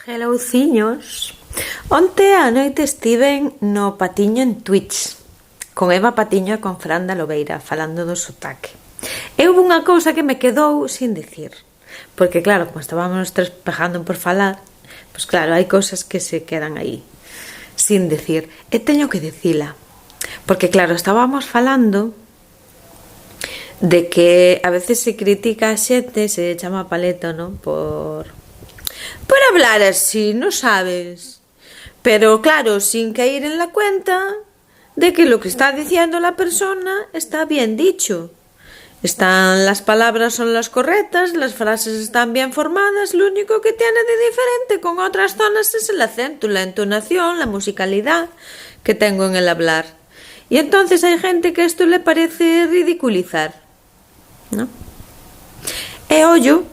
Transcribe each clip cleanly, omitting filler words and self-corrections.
Hellouciños. Onte á noite estiven no Patiño en Twitch con Eva Patiño e con Fran da Lobeira falando do sotaque. E houve unha cousa que me quedou sin dicir, porque claro, como estábamos os tres pejando por falar, pois claro, hai cousas que se quedan aí sin dicir, e teño que dicila, porque claro, estábamos falando de que a veces se critica a xente, se chama paleto, non? Por hablar así, non sabes? Pero claro, sin caer en la cuenta de que lo que está diciendo la persona está bien dicho. Las palabras son las correctas, las frases están bien formadas, lo único que tiene de diferente con otras zonas es el acento, la entonación, la musicalidad que tengo en el hablar. Y entonces hay gente que esto le parece ridiculizar, ¿no? E ollo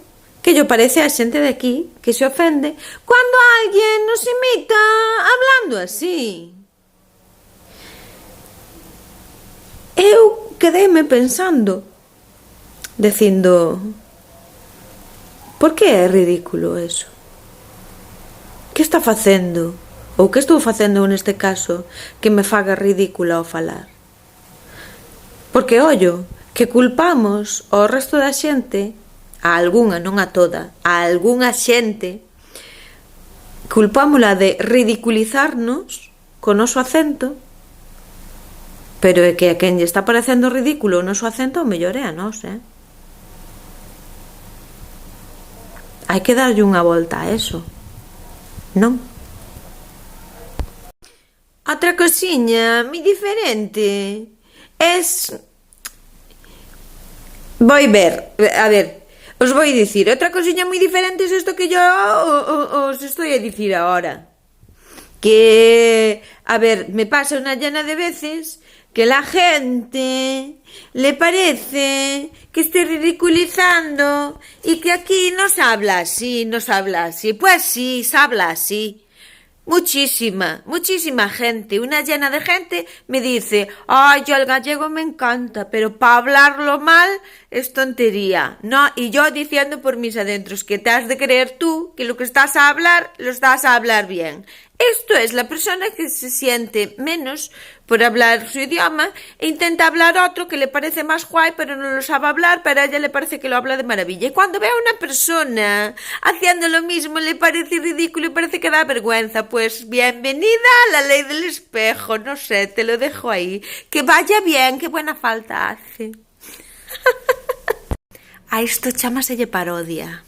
que yo parece a xente de aquí que se ofende cuando alguén nos imita hablando así. Eu quedéme pensando, dicindo, por que é ridículo eso? Que está facendo? Ou que estou facendo neste caso que me faga ridícula ao falar? Porque, ollo, que culpamos ao resto da xente, a algunha, non a toda, a algunha xente, culpámola de ridiculizarnos co noso acento, pero é que a quen lle está parecendo ridículo o noso acento, o mellor é a nós, Hai que darlle unha volta a eso, non? Outra cosiña moi diferente Voy a ver, os voy a dicir, outra cosiña moi diferente es isto que yo os estoy a dicir ahora. Que, a ver, me pasa una llena de veces que la gente le parece que estoy ridiculizando y que aquí no se habla así, no se habla así. Pues sí, se habla así. Muchísima gente, una llena de gente me dice, ay, yo el gallego me encanta, pero para hablarlo mal es tontería, ¿no? Y yo diciendo por mis adentros que te has de creer tú que lo que estás a hablar, lo estás a hablar bien. Esto es la persona que se siente menos por hablar su idioma e intenta hablar otro que le parece más guay pero no lo sabe hablar, pero a ella le parece que lo habla de maravilla. Y cuando ve a una persona haciendo lo mismo le parece ridículo y parece que da vergüenza. Pues bienvenida a la ley del espejo, no sé, te lo dejo ahí. Que vaya bien, qué buena falta hace. A isto chámaselle parodia.